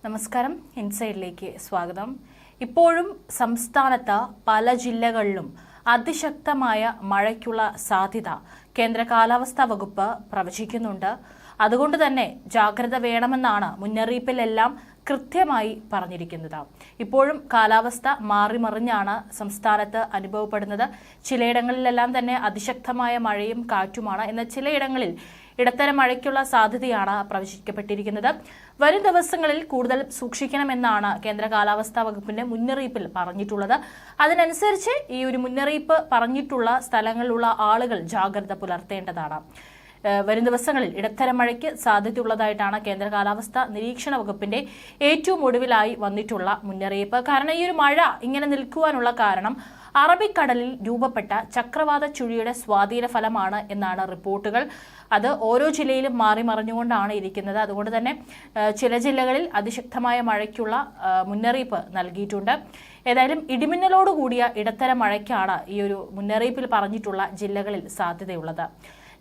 നമസ്കാരം, ഇൻസൈഡിലേക്ക് സ്വാഗതം. ഇപ്പോഴും സംസ്ഥാനത്ത് പല ജില്ലകളിലും അതിശക്തമായ മഴയ്ക്കുള്ള സാധ്യത കേന്ദ്ര കാലാവസ്ഥാ വകുപ്പ് പ്രവചിക്കുന്നുണ്ട്. അതുകൊണ്ട് തന്നെ ജാഗ്രത വേണമെന്നാണ് മുന്നറിയിപ്പിലെല്ലാം കൃത്യമായി പറഞ്ഞിരിക്കുന്നത്. ഇപ്പോഴും കാലാവസ്ഥ മാറിമറിഞ്ഞാണ് സംസ്ഥാനത്ത് അനുഭവപ്പെടുന്നത്. ചിലയിടങ്ങളിലെല്ലാം തന്നെ അതിശക്തമായ മഴയും കാറ്റുമാണ്. എന്നാൽ ചിലയിടങ്ങളിൽ ഇടത്തരം മഴയ്ക്കുള്ള സാധ്യതയാണ് പ്രവചിക്കപ്പെട്ടിരിക്കുന്നത്. വരും ദിവസങ്ങളിൽ കൂടുതൽ സൂക്ഷിക്കണമെന്നാണ് കേന്ദ്ര കാലാവസ്ഥാ വകുപ്പിന്റെ മുന്നറിയിപ്പിൽ പറഞ്ഞിട്ടുള്ളത്. അതിനനുസരിച്ച് ഈ ഒരു മുന്നറിയിപ്പ് പറഞ്ഞിട്ടുള്ള സ്ഥലങ്ങളിലുള്ള ആളുകൾ ജാഗ്രത പുലർത്തേണ്ടതാണ്. വരും ദിവസങ്ങളിൽ ഇടത്തരം മഴയ്ക്ക് സാധ്യതയുള്ളതായിട്ടാണ് കേന്ദ്ര കാലാവസ്ഥാ നിരീക്ഷണ വകുപ്പിന്റെ ഏറ്റവും ഒടുവിലായി വന്നിട്ടുള്ള മുന്നറിയിപ്പ്. കാരണം ഈ ഒരു മഴ ഇങ്ങനെ നിൽക്കുവാനുള്ള കാരണം അറബിക്കടലിൽ രൂപപ്പെട്ട ചക്രവാത ചുഴിയുടെ സ്വാധീന ഫലമാണ് എന്നാണ് റിപ്പോർട്ടുകൾ. അത് ഓരോ ജില്ലയിലും മാറി മറിഞ്ഞുകൊണ്ടാണ് ഇരിക്കുന്നത്. അതുകൊണ്ട് തന്നെ ചില ജില്ലകളിൽ അതിശക്തമായ മഴയ്ക്കുള്ള മുന്നറിയിപ്പ് നൽകിയിട്ടുണ്ട്. ഏതായാലും ഇടിമിന്നലോടുകൂടിയ ഇടത്തരം മഴയ്ക്കാണ് ഈ ഒരു മുന്നറിയിപ്പിൽ പറഞ്ഞിട്ടുള്ള ജില്ലകളിൽ സാധ്യതയുള്ളത്.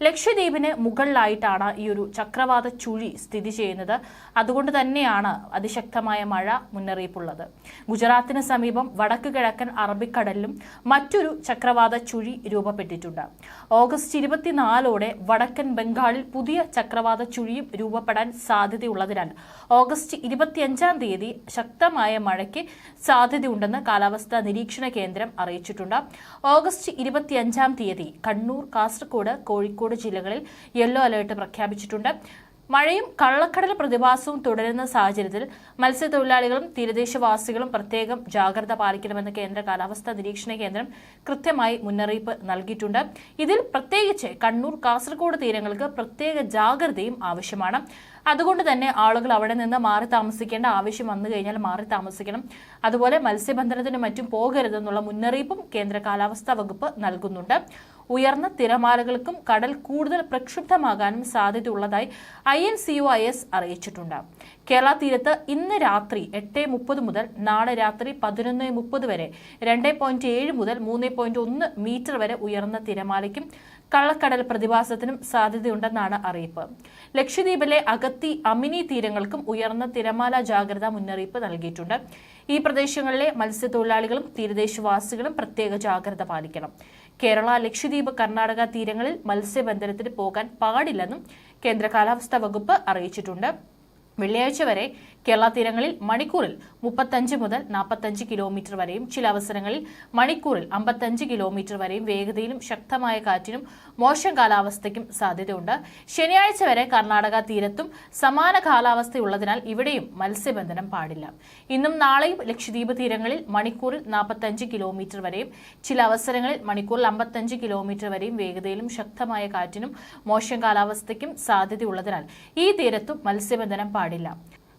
ലക്ഷദ്വീപിന് മുകളിലായിട്ടാണ് ഈ ഒരു ചക്രവാത ചുഴി സ്ഥിതി ചെയ്യുന്നത്. അതുകൊണ്ട് തന്നെയാണ് അതിശക്തമായ മഴ മുന്നറിയിപ്പുള്ളത്. ഗുജറാത്തിന് സമീപം വടക്ക് കിഴക്കൻ അറബിക്കടലിലും മറ്റൊരു ചക്രവാത ചുഴി രൂപപ്പെട്ടിട്ടുണ്ട്. ഓഗസ്റ്റ് 24 വടക്കൻ ബംഗാളിൽ പുതിയ ചക്രവാത ചുഴിയും രൂപപ്പെടാൻ സാധ്യതയുള്ളതിനാൽ ഓഗസ്റ്റ് 25 ശക്തമായ മഴയ്ക്ക് സാധ്യതയുണ്ടെന്ന് കാലാവസ്ഥാ നിരീക്ഷണ കേന്ദ്രം അറിയിച്ചിട്ടുണ്ട്. ഓഗസ്റ്റ് 25 കണ്ണൂർ, കാസർഗോഡ്, കോഴിക്കോട് ജില്ലകളിൽ യെല്ലോ അലേർട്ട് പ്രഖ്യാപിച്ചിട്ടുണ്ട്. മഴയും കള്ളക്കടൽ പ്രതിഭാസവും തുടരുന്ന സാഹചര്യത്തിൽ മത്സ്യത്തൊഴിലാളികളും തീരദേശവാസികളും പ്രത്യേകം ജാഗ്രത പാലിക്കണമെന്ന് കേന്ദ്ര കാലാവസ്ഥാ നിരീക്ഷണ കേന്ദ്രം കൃത്യമായി മുന്നറിയിപ്പ് നൽകിയിട്ടുണ്ട്. ഇതിൽ പ്രത്യേകിച്ച് കണ്ണൂർ, കാസർഗോഡ് തീരങ്ങൾക്ക് പ്രത്യേക ജാഗ്രതയും ആവശ്യമാണ്. അതുകൊണ്ട് തന്നെ ആളുകൾ അവിടെ നിന്ന് മാറി താമസിക്കേണ്ട ആവശ്യം വന്നു കഴിഞ്ഞാൽ മാറി താമസിക്കണം. അതുപോലെ മത്സ്യബന്ധനത്തിനും മറ്റും പോകരുതെന്നുള്ള മുന്നറിയിപ്പും കേന്ദ്ര കാലാവസ്ഥാ വകുപ്പ് നൽകുന്നുണ്ട്. ഉയർന്ന തിരമാലകൾക്കും കടൽ കൂടുതൽ പ്രക്ഷുബ്ധമാകാനും സാധ്യതയുള്ളതായി INCOIS അറിയിച്ചിട്ടുണ്ട്. കേരള തീരത്ത് ഇന്ന് രാത്രി 8:30 മുതൽ നാളെ രാത്രി 11:30 വരെ 2.7 മുതൽ 3.1 മീറ്റർ വരെ ഉയർന്ന തിരമാലയ്ക്കും കള്ളക്കടൽ പ്രതിഭാസത്തിനും സാധ്യതയുണ്ടെന്നാണ് അറിയിപ്പ്. ലക്ഷദ്വീപിലെ അഗത്തി, അമിനി തീരങ്ങൾക്കും ഉയർന്ന തിരമാല ജാഗ്രതാ മുന്നറിയിപ്പ് നൽകിയിട്ടുണ്ട്. ഈ പ്രദേശങ്ങളിലെ മത്സ്യത്തൊഴിലാളികളും തീരദേശവാസികളും പ്രത്യേക ജാഗ്രത പാലിക്കണം. കേരള, ലക്ഷദ്വീപ്, കർണാടക തീരങ്ങളിൽ മത്സ്യബന്ധനത്തിന് പോകാൻ പാടില്ലെന്നും കേന്ദ്ര കാലാവസ്ഥാ വകുപ്പ് അറിയിച്ചിട്ടുണ്ട്. വെള്ളിയാഴ്ച വരെ കേരള തീരങ്ങളിൽ മണിക്കൂറിൽ 35 മുതൽ 45 കിലോമീറ്റർ വരെയും ചില അവസരങ്ങളിൽ മണിക്കൂറിൽ 55 കിലോമീറ്റർ വരെയും വേഗതയിലും ശക്തമായ കാറ്റിനും മോശം കാലാവസ്ഥയ്ക്കും സാധ്യതയുണ്ട്. ശനിയാഴ്ച വരെ കർണാടക തീരത്തും സമാന കാലാവസ്ഥയുള്ളതിനാൽ ഇവിടെയും മത്സ്യബന്ധനം പാടില്ല. ഇന്നും നാളെയും ലക്ഷദ്വീപ് തീരങ്ങളിൽ മണിക്കൂറിൽ 45 കിലോമീറ്റർ വരെയും ചില അവസരങ്ങളിൽ മണിക്കൂറിൽ 55 കിലോമീറ്റർ വരെയും വേഗതയിലും ശക്തമായ കാറ്റിനും മോശം കാലാവസ്ഥയ്ക്കും സാധ്യതയുള്ളതിനാൽ ഈ തീരത്തും മത്സ്യബന്ധനം പാടില്ല.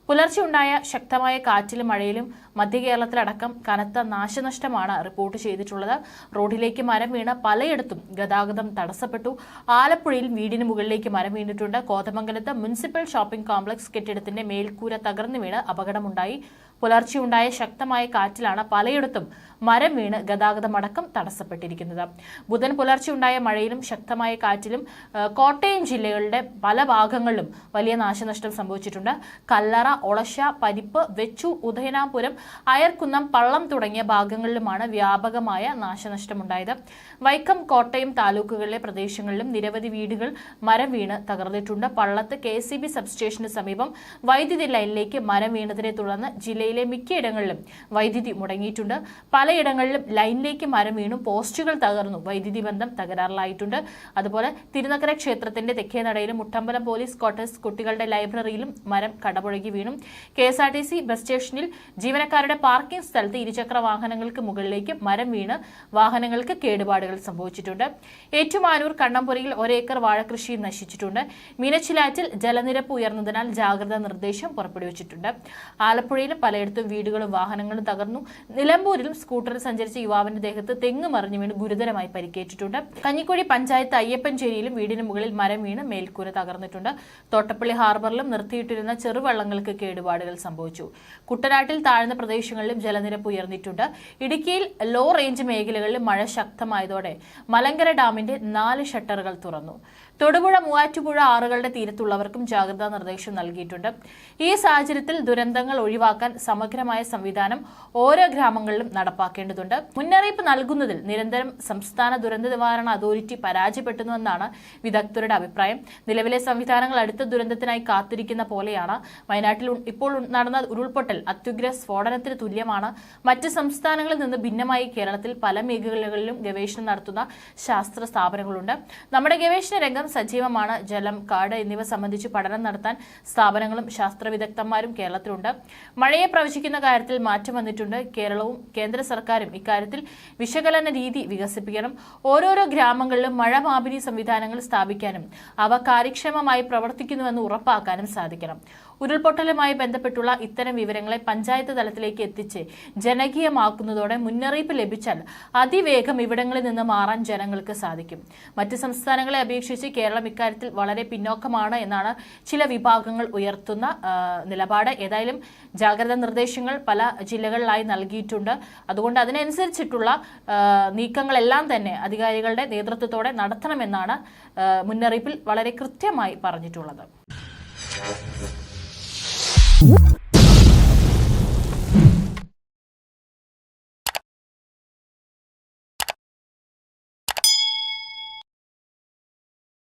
പുലർച്ചെ ഉണ്ടായ ശക്തമായ കാറ്റിലും മഴയിലും മധ്യ കേരളത്തിലടക്കം കനത്ത നാശനഷ്ടമാണ് റിപ്പോർട്ട് ചെയ്തിട്ടുള്ളത്. റോഡിലേക്ക് മരം വീണ് പലയിടത്തും ഗതാഗതം തടസ്സപ്പെട്ടു. ആലപ്പുഴയിൽ വീടിന് മുകളിലേക്ക് മരം വീണിട്ടുണ്ട്. കോതമംഗലത്ത് മുനിസിപ്പൽ ഷോപ്പിംഗ് കോംപ്ലക്സ് കെട്ടിടത്തിന്റെ മേൽക്കൂര തകർന്നു വീണ് അപകടമുണ്ടായി. പുലർച്ചെയുണ്ടായ ശക്തമായ കാറ്റിലാണ് പലയിടത്തും മരം വീണ് ഗതാഗതമടക്കം തടസ്സപ്പെട്ടിരിക്കുന്നത്. ബുധൻ പുലർച്ചെയുണ്ടായ മഴയിലും ശക്തമായ കാറ്റിലും കോട്ടയം ജില്ലകളുടെ പല ഭാഗങ്ങളിലും വലിയ നാശനഷ്ടം സംഭവിച്ചിട്ടുണ്ട്. കല്ലറ, ഒളശ, പരിപ്പ്, വെച്ചൂർ, ഉദയനാപുരം, അയർക്കുന്നം, പള്ളം തുടങ്ങിയ ഭാഗങ്ങളിലുമാണ് വ്യാപകമായ നാശനഷ്ടമുണ്ടായത്. വൈക്കം, കോട്ടയം താലൂക്കുകളിലെ പ്രദേശങ്ങളിലും നിരവധി വീടുകൾ മരം വീണ് തകർന്നിട്ടുണ്ട്. പള്ളത്ത് KCB സബ്സ്റ്റേഷന് സമീപം വൈദ്യുതി ലൈനിലേക്ക് മരം വീണതിനെ തുടർന്ന് ജില്ലയിലെ മിക്കയിടങ്ങളിലും വൈദ്യുതി മുടങ്ങിയിട്ടുണ്ട്. പലയിടങ്ങളിലും ലൈനിലേക്ക് മരം വീണു പോസ്റ്റുകൾ തകർന്നു വൈദ്യുതി ബന്ധം തകരാറിലായിട്ടുണ്ട്. അതുപോലെ തിരുനക്കര ക്ഷേത്രത്തിന്റെ തെക്കേനടയിലും മുട്ടമ്പലം പോലീസ് ക്വാർട്ടേഴ്സ്, കുട്ടികളുടെ ലൈബ്രറിയിലും മരം കടപുഴകി വീണു. KSRTC ബസ് സ്റ്റേഷനിൽ ജീവനക്കാരുടെ പാർക്കിംഗ് സ്ഥലത്ത് ഇരുചക്ര വാഹനങ്ങൾക്ക് മുകളിലേക്ക് മരം വീണ് വാഹനങ്ങൾക്ക് കേടുപാടുകൾ സംഭവിച്ചിട്ടുണ്ട്. ഏറ്റുമാനൂർ, കണ്ണമ്പുരയിൽ 1 ഏക്കർ വാഴകൃഷി നശിച്ചിട്ടുണ്ട്. മീനച്ചിലാറ്റിൽ ജലനിരപ്പ് ഉയർന്നതിനാൽ ജാഗ്രതാ നിർദ്ദേശം പുറപ്പെടുവിച്ചിട്ടുണ്ട്. ആലപ്പുഴയിലും പല പലയിടത്തും വീടുകളും വാഹനങ്ങളും തകർന്നു. നിലമ്പൂരിലും സ്കൂട്ടറിൽ സഞ്ചരിച്ച യുവാവിന്റെ ദേഹത്ത് തെങ്ങ് മറിഞ്ഞു വീണ് ഗുരുതരമായി പരിക്കേറ്റിട്ടുണ്ട്. കഞ്ഞിക്കുഴി പഞ്ചായത്ത് അയ്യപ്പൻചേരിയിലും വീടിന് മുകളിൽ മരം വീണ് മേൽക്കൂര തകർന്നിട്ടുണ്ട്. തോട്ടപ്പള്ളി ഹാർബറിലും നിർത്തിയിട്ടിരുന്ന ചെറുവള്ളങ്ങൾക്ക് കേടുപാടുകൾ സംഭവിച്ചു. കുട്ടനാട്ടിൽ താഴ്ന്ന പ്രദേശങ്ങളിലും ജലനിരപ്പ് ഉയർന്നിട്ടുണ്ട്. ഇടുക്കിയിൽ ലോ റേഞ്ച് മേഖലകളിലും മഴ ശക്തമായതോടെ മലങ്കര ഡാമിന്റെ 4 ഷട്ടറുകൾ തുറന്നു. തൊടുപുഴ, മൂവാറ്റുപുഴ ആറുകളുടെ തീരത്തുള്ളവർക്കും ജാഗ്രതാ നിർദ്ദേശം നൽകിയിട്ടുണ്ട്. ഈ സാഹചര്യത്തിൽ ദുരന്തങ്ങൾ ഒഴിവാക്കാൻ സമഗ്രമായ സംവിധാനം ഓരോ ഗ്രാമങ്ങളിലും നടപ്പാക്കേണ്ടതുണ്ട്. മുന്നറിയിപ്പ് നൽകുന്നതിൽ നിരന്തരം സംസ്ഥാന ദുരന്ത നിവാരണ അതോറിറ്റി പരാജയപ്പെട്ടുവെന്നാണ് വിദഗ്ധരുടെ അഭിപ്രായം. നിലവിലെ സംവിധാനങ്ങൾ അടുത്ത ദുരന്തത്തിനായി കാത്തിരിക്കുന്ന പോലെയാണ്. വയനാട്ടിൽ ഇപ്പോൾ നടന്ന ഉരുൾപൊട്ടൽ അത്യുഗ്ര സ്ഫോടനത്തിന് തുല്യമാണ്. മറ്റ് സംസ്ഥാനങ്ങളിൽ നിന്ന് ഭിന്നമായി കേരളത്തിൽ പല മേഖലകളിലും ഗവേഷണം നടത്തുന്ന ശാസ്ത്ര സ്ഥാപനങ്ങളുണ്ട്. നമ്മുടെ ഗവേഷണ രംഗം സജീവമാണ്. ജലം, കാട് എന്നിവ സംബന്ധിച്ച് പഠനം നടത്താൻ സ്ഥാപനങ്ങളും ശാസ്ത്ര വിദഗ്ധന്മാരും കേരളത്തിലുണ്ട്. മഴയെ പ്രവചിക്കുന്ന കാര്യത്തിൽ മാറ്റം വന്നിട്ടുണ്ട്. കേരളവും കേന്ദ്ര സർക്കാരും ഇക്കാര്യത്തിൽ വിശകലന രീതി വികസിപ്പിക്കണം. ഓരോരോ ഗ്രാമങ്ങളിലും മഴ മാപിനി സംവിധാനങ്ങൾ സ്ഥാപിക്കാനും അവ കാര്യക്ഷമമായി പ്രവർത്തിക്കുന്നുവെന്ന് ഉറപ്പാക്കാനും സാധിക്കണം. ഉരുൾപൊട്ടലുമായി ബന്ധപ്പെട്ടുള്ള ഇത്തരം വിവരങ്ങളെ പഞ്ചായത്ത് തലത്തിലേക്ക് എത്തിച്ച് ജനകീയമാക്കുന്നതോടെ മുന്നറിയിപ്പ് ലഭിച്ചാൽ അതിവേഗം ഇവിടങ്ങളിൽ നിന്ന് മാറാൻ ജനങ്ങൾക്ക് സാധിക്കും. മറ്റ് സംസ്ഥാനങ്ങളെ അപേക്ഷിച്ച് കേരളം ഇക്കാര്യത്തിൽ വളരെ പിന്നോക്കമാണ് എന്നാണ് ചില വിഭാഗങ്ങൾ ഉയർത്തുന്ന നിലപാട്. ഏതായാലും ജാഗ്രതാ നിർദ്ദേശങ്ങൾ പല ജില്ലകളിലായി നൽകിയിട്ടുണ്ട്. അതുകൊണ്ട് അതിനനുസരിച്ചിട്ടുള്ള നീക്കങ്ങളെല്ലാം തന്നെ അധികാരികളുടെ നേതൃത്വത്തോടെ നടത്തണമെന്നാണ് മുന്നറിയിപ്പിൽ വളരെ കൃത്യമായി പറഞ്ഞിട്ടുള്ളത്.